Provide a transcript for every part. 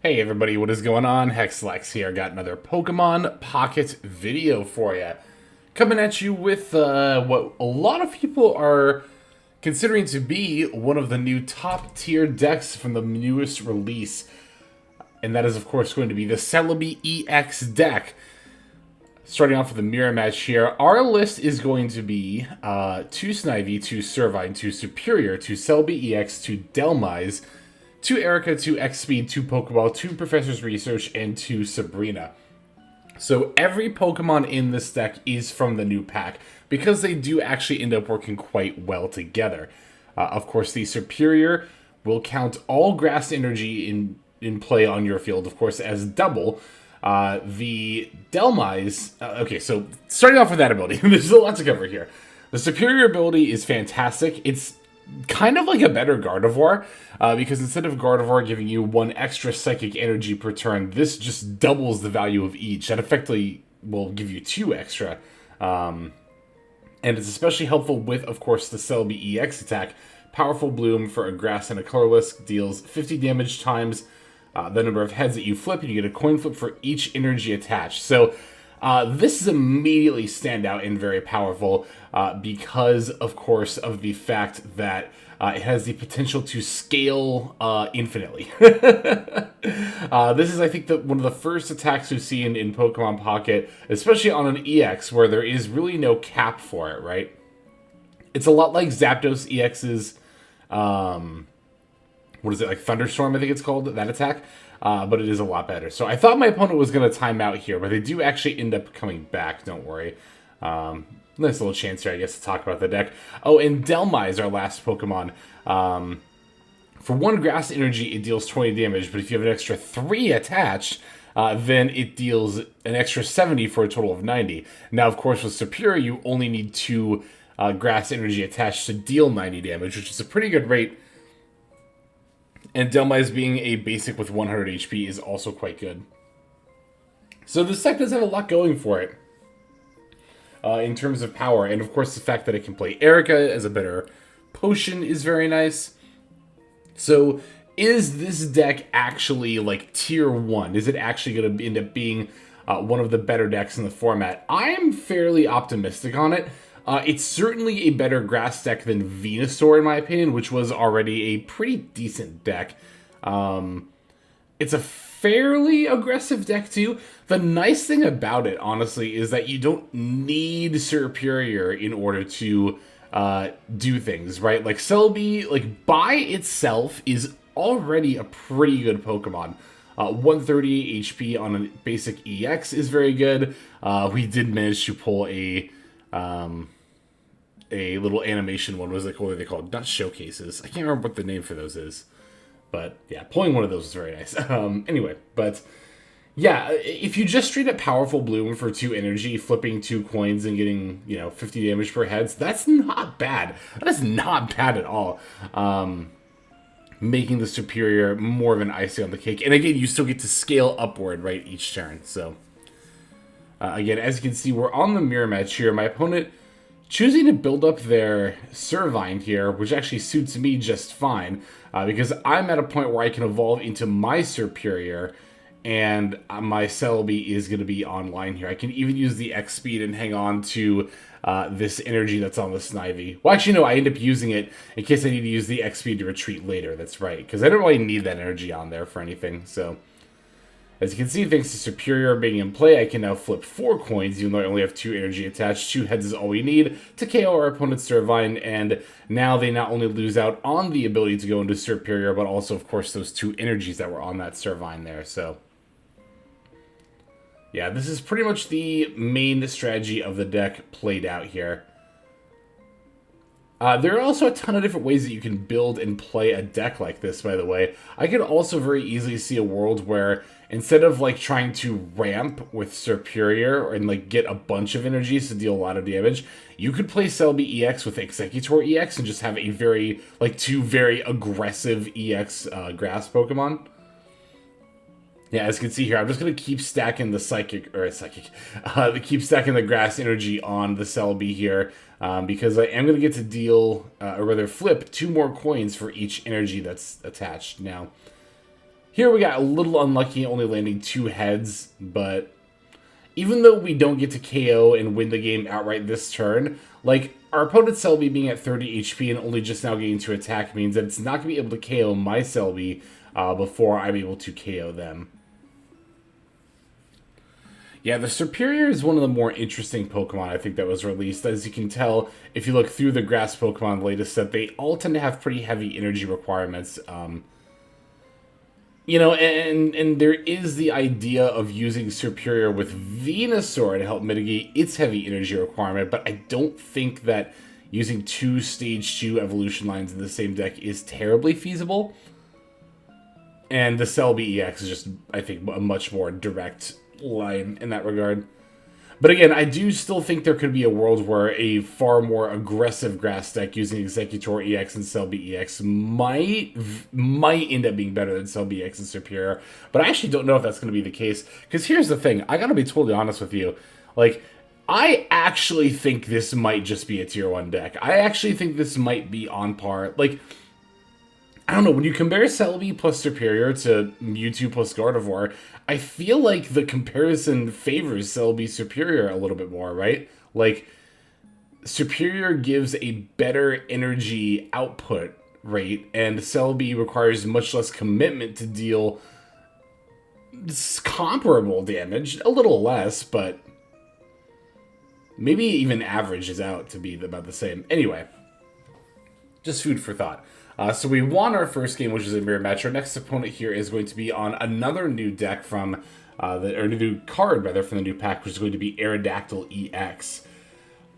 Hey everybody, what is going on? Hexlex here. Got another Pokemon Pocket video for you. Coming at you with what a lot of people are considering to be one of the new top tier decks from the newest release. And that is of course going to be the Celebi EX deck. Starting off with the mirror match here, our list is going to be 2 Snivy, 2 Servine, 2 Serperior, 2 Celebi EX, 2 Delmise, 2 Erica, 2 X-Speed, 2 Pokeball, 2 Professor's Research, and 2 Sabrina. So every Pokemon in this deck is from the new pack, because they do actually end up working quite well together. Of course, the Serperior will count all grass energy in play on your field, of course, as double. The Delmise... okay, so starting off with that ability, there's a lot to cover here. The Serperior ability is fantastic. It's kind of like a better Gardevoir, because instead of Gardevoir giving you 1 extra psychic energy per turn, this just doubles the value of each. That effectively will give you 2 extra. And it's especially helpful with, of course, the Celebi EX attack. Powerful Bloom for a grass and a colorless deals 50 damage times the number of heads that you flip, and you get a coin flip for each energy attached. So this is immediately standout and very powerful because, of course, of the fact that it has the potential to scale infinitely. This is, I think, one of the first attacks we've seen in Pokemon Pocket, especially on an EX, where there is really no cap for it, right? It's a lot like Zapdos EX's... what is it, like Thunderstorm, I think it's called, that attack. But it is a lot better. So I thought my opponent was going to time out here, but they do actually end up coming back, don't worry. Nice little chance here, I guess, to talk about the deck. Oh, and Delmise, our last Pokemon. For 1 grass energy, it deals 20 damage, but if you have an extra 3 attached, then it deals an extra 70 for a total of 90. Now, of course, with Serperior, you only need 2 grass energy attached to deal 90 damage, which is a pretty good rate. And Delmise being a basic with 100 HP is also quite good. So this deck does have a lot going for it in terms of power. And of course the fact that it can play Erica as a better potion is very nice. So is this deck actually like tier 1? Is it actually going to end up being one of the better decks in the format? I am fairly optimistic on it. It's certainly a better grass deck than Venusaur, in my opinion, which was already a pretty decent deck. It's a fairly aggressive deck, too. The nice thing about it, honestly, is that you don't need Serperior in order to do things, right? Like, Celebi, like, by itself is already a pretty good Pokemon. 130 HP on a basic EX is very good. We did manage to pull a little animation one. What are they called? Not showcases. I can't remember what the name for those is. But yeah, pulling one of those is very nice. Anyway, but yeah, if you just straight up Powerful Bloom for 2 energy, flipping 2 coins and getting, 50 damage per heads, that's not bad. That is not bad at all. Making the Serperior more of an icing on the cake. And again, you still get to scale upward, right, each turn. So again, as you can see, we're on the mirror match here. My opponent choosing to build up their Servine here, which actually suits me just fine, because I'm at a point where I can evolve into my Serperior, and my Celebi is going to be online here. I can even use the X-Speed and hang on to this energy that's on the Snivy. Well, actually, no, I end up using it in case I need to use the X-Speed to retreat later. That's right, because I don't really need that energy on there for anything, so... As you can see, thanks to Serperior being in play, I can now flip 4 coins, even though I only have 2 energy attached. 2 heads is all we need to KO our opponent's Servine, and now they not only lose out on the ability to go into Serperior, but also, of course, those 2 energies that were on that Servine there, so... yeah, this is pretty much the main strategy of the deck played out here. There are also a ton of different ways that you can build and play a deck like this, by the way. I could also very easily see a world where instead of like trying to ramp with Serperior and like get a bunch of energies to deal a lot of damage, you could play Celebi EX with Executor EX and just have a very, like 2 very aggressive EX grass Pokemon. Yeah, as you can see here, I'm just going to keep stacking the keep stacking the grass energy on the Celebi here, because I am going to get to deal, or rather flip, 2 more coins for each energy that's attached. Now, Here we got a little unlucky, only landing 2 heads, but even though we don't get to KO and win the game outright this turn, like, our opponent's Celebi being at 30 HP and only just now getting to attack means that it's not going to be able to KO my Celebi before I'm able to KO them. Yeah, the Serperior is one of the more interesting Pokemon I think that was released. As you can tell, if you look through the Grass Pokemon latest set, they all tend to have pretty heavy energy requirements. You know, and there is the idea of using Serperior with Venusaur to help mitigate its heavy energy requirement, but I don't think that using 2 Stage 2 evolution lines in the same deck is terribly feasible. And the Celebi EX is just, I think, a much more direct line in that regard. But again, I do still think there could be a world where a far more aggressive grass deck using Executor EX and Celebi EX might end up being better than Celebi EX and Serperior. But I actually don't know if that's going to be the case. Because here's the thing, I gotta be totally honest with you. Like, I actually think this might just be a tier 1 deck. I actually think this might be on par. Like, I don't know, when you compare Celebi plus Serperior to Mewtwo plus Gardevoir, I feel like the comparison favors Celebi Serperior a little bit more, right? Like, Serperior gives a better energy output rate, and Celebi requires much less commitment to deal comparable damage. A little less, but maybe even average is out to be about the same. Anyway, just food for thought. So we won our first game, which is a mirror match. Our next opponent here is going to be on another new deck from, or new card, rather, from the new pack, which is going to be Aerodactyl EX.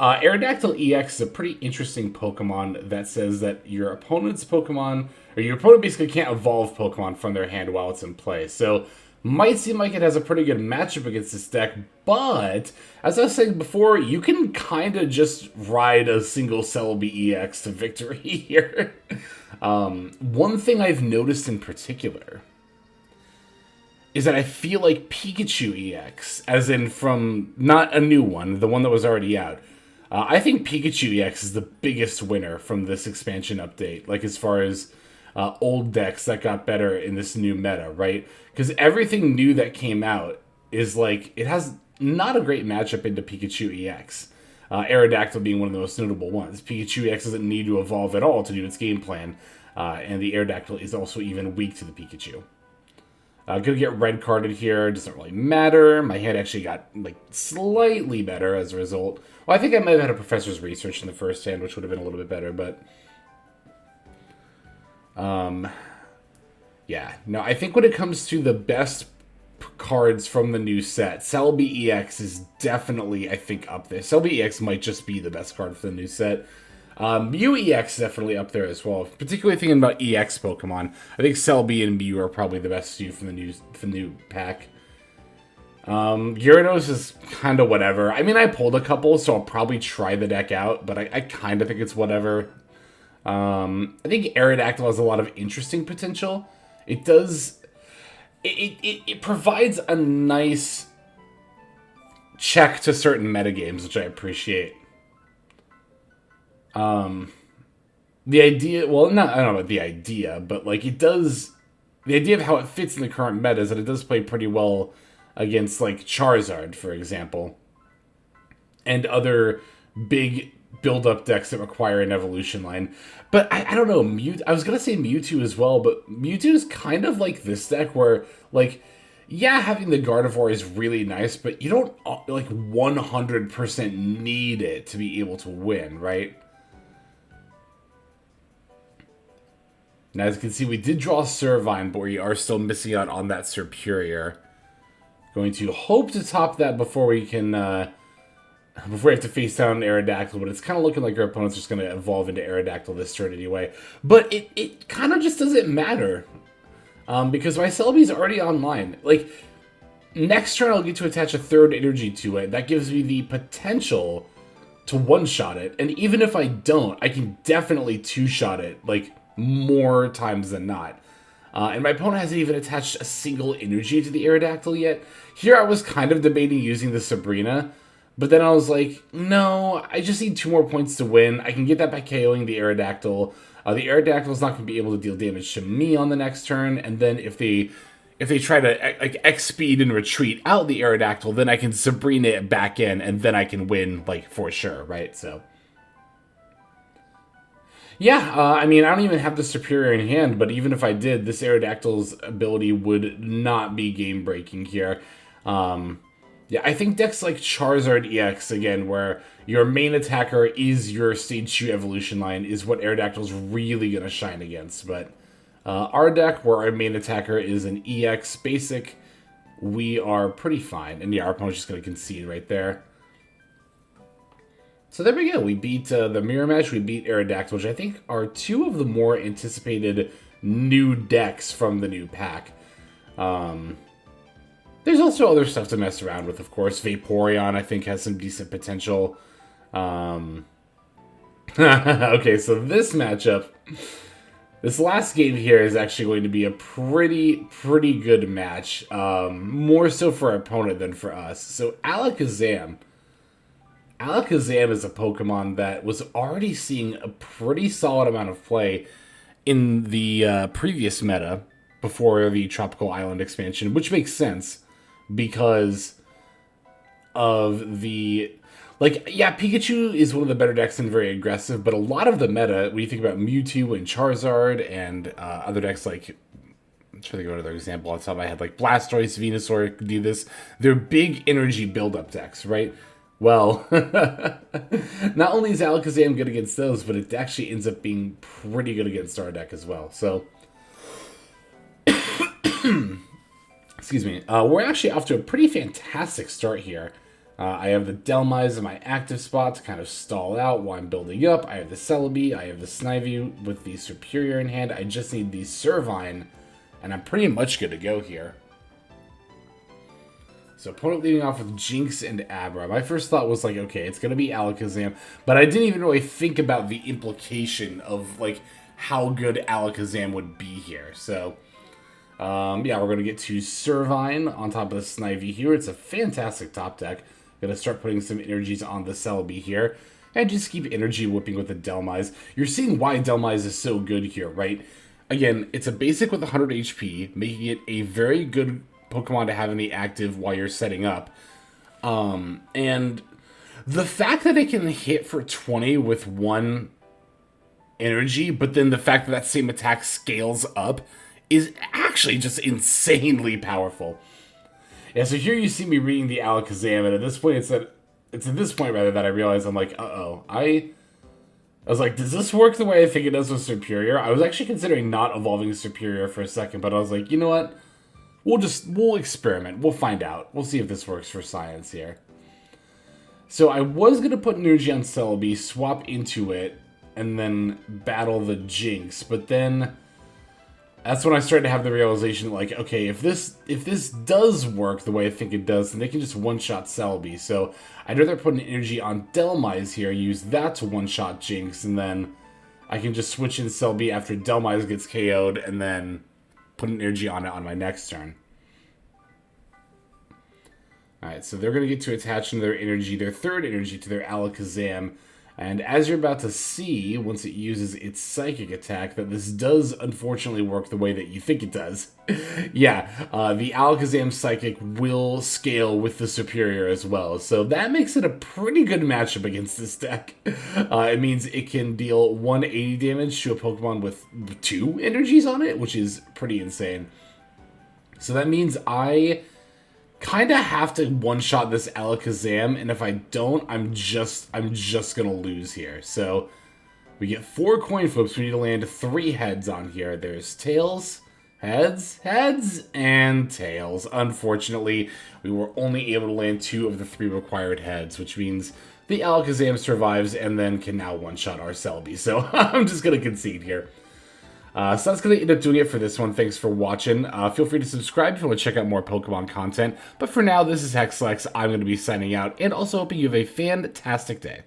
Aerodactyl EX is a pretty interesting Pokemon that says that your opponent's Pokemon, or your opponent basically can't evolve Pokemon from their hand while it's in play. So, might seem like it has a pretty good matchup against this deck, but, as I was saying before, you can kind of just ride a single Celebi EX to victory here. One thing I've noticed in particular is that I feel like Pikachu EX, as in from, not a new one, the one that was already out, I think Pikachu EX is the biggest winner from this expansion update, like as far as old decks that got better in this new meta, right? Because everything new that came out is like, it has not a great matchup into Pikachu EX. Aerodactyl being one of the most notable ones. Pikachu EX doesn't need to evolve at all to do its game plan, and the Aerodactyl is also even weak to the Pikachu. Gonna get red carded here, doesn't really matter. My hand actually got like slightly better as a result. Well, I think I might have had a Professor's Research in the first hand, which would have been a little bit better, but yeah. No, I think when it comes to the best cards from the new set, Celebi EX is definitely, I think, up there. Celebi EX might just be the best card for the new set. Mew EX is definitely up there as well. Particularly thinking about EX Pokemon, I think Celebi and Mew are probably the best two from the new pack. Gyarados is kind of whatever. I mean, I pulled a couple, so I'll probably try the deck out, but I kind of think it's whatever. I think Aerodactyl has a lot of interesting potential. It does. It provides a nice check to certain metagames, which I appreciate. The idea, well, I don't know about the idea, but like it does, the idea of how it fits in the current meta is that it does play pretty well against like Charizard, for example, and other big build-up decks that require an evolution line. But I don't know, I was going to say Mewtwo as well, but Mewtwo is kind of like this deck where, like, yeah, having the Gardevoir is really nice, but you don't, like, 100% need it to be able to win, right? Now, as you can see, we did draw Servine, but we are still missing out on that Serperior. Going to hope to top that before we can, before we have to face down Aerodactyl, but it's kind of looking like our opponent's just going to evolve into Aerodactyl this turn anyway. But it kind of just doesn't matter, because my Celebi's already online. Like, next turn I'll get to attach a third energy to it. That gives me the potential to one-shot it, and even if I don't, I can definitely two-shot it, like, more times than not. And my opponent hasn't even attached a single energy to the Aerodactyl yet. Here I was kind of debating using the Sabrina, But then I was like, no, I just need 2 more points to win. I can get that by KOing the Aerodactyl. The Aerodactyl's not going to be able to deal damage to me on the next turn, and then if they try to like X-speed and retreat out the Aerodactyl, then I can Sabrina it back in, and then I can win, like, for sure, right? So, yeah, I mean, I don't even have the Serperior in hand, but even if I did, this Aerodactyl's ability would not be game-breaking here. Yeah, I think decks like Charizard EX, again, where your main attacker is your Stage 2 evolution line, is what Aerodactyl's really going to shine against. But our deck, where our main attacker is an EX basic, we are pretty fine. And yeah, our opponent's just going to concede right there. So there we go. We beat the mirror match. We beat Aerodactyl, which I think are 2 of the more anticipated new decks from the new pack. There's also other stuff to mess around with, of course. Vaporeon, I think, has some decent potential. Okay, so this matchup, this last game here is actually going to be a pretty good match. More so for our opponent than for us. So Alakazam. Alakazam is a Pokemon that was already seeing a pretty solid amount of play in the previous meta before the Tropical Island expansion, which makes sense. Because of the... Like, yeah, Pikachu is one of the better decks and very aggressive, but a lot of the meta, when you think about Mewtwo and Charizard and other decks like... I'm trying to go to another example off the top of my head, like Blastoise, Venusaur do this. They're big energy build-up decks, right? Well, not only is Alakazam good against those, but it actually ends up being pretty good against our deck as well. So... Excuse me. We're actually off to a pretty fantastic start here. I have the Dhelmise in my active spot to kind of stall out while I'm building up. I have the Celebi. I have the Snivy with the Serperior in hand. I just need the Servine, and I'm pretty much good to go here. So opponent leading off with Jinx and Abra. My first thought was like, okay, it's going to be Alakazam, but I didn't even really think about the implication of like how good Alakazam would be here. So... yeah, we're going to get to Servine on top of the Snivy here. It's a fantastic top deck. Going to start putting some energies on the Celebi here. And just keep energy whipping with the Dhelmise. You're seeing why Dhelmise is so good here, right? Again, it's a basic with 100 HP, making it a very good Pokemon to have in the active while you're setting up. And the fact that it can hit for 20 with 1 energy, but then the fact that that same attack scales up is actually just insanely powerful. Yeah, so here you see me reading the Alakazam, and at this point, it's at this point rather that I realize I'm like, I was like, does this work the way I think it does with Serperior? I was actually considering not evolving Serperior for a second, but I was like, you know what? We'll experiment. We'll find out. We'll see if this works for science here. So I was gonna put energy on Celebi, swap into it, and then battle the Jinx, but then that's when I started to have the realization, like, okay, if this does work the way I think it does, then they can just one-shot Celebi. So I'd rather put an energy on Dhelmise here, use that to one-shot Jinx, and then I can just switch in Celebi after Dhelmise gets KO'd, and then put an energy on it on my next turn. Alright, so they're going to get to attach their energy, their third energy, to their Alakazam. And as you're about to see, once it uses its Psychic attack, that this does unfortunately work the way that you think it does. Yeah, the Alakazam Psychic will scale with the Serperior as well. So that makes it a pretty good matchup against this deck. It means it can deal 180 damage to a Pokemon with 2 energies on it, which is pretty insane. So that means I kind of have to one-shot this Alakazam, and if I don't, I'm just gonna lose here. So we get 4 coin flips. We need to land 3 heads on here. There's tails, heads, and tails. Unfortunately, we were only able to land 2 of the 3 required heads, which means the Alakazam survives and then can now one-shot our Celebi. So I'm just gonna concede here. So that's going to end up doing it for this one. Thanks for watching. Feel free to subscribe if you want to check out more Pokemon content. But for now, this is Hexlex. I'm going to be signing out and also hoping you have a fantastic day.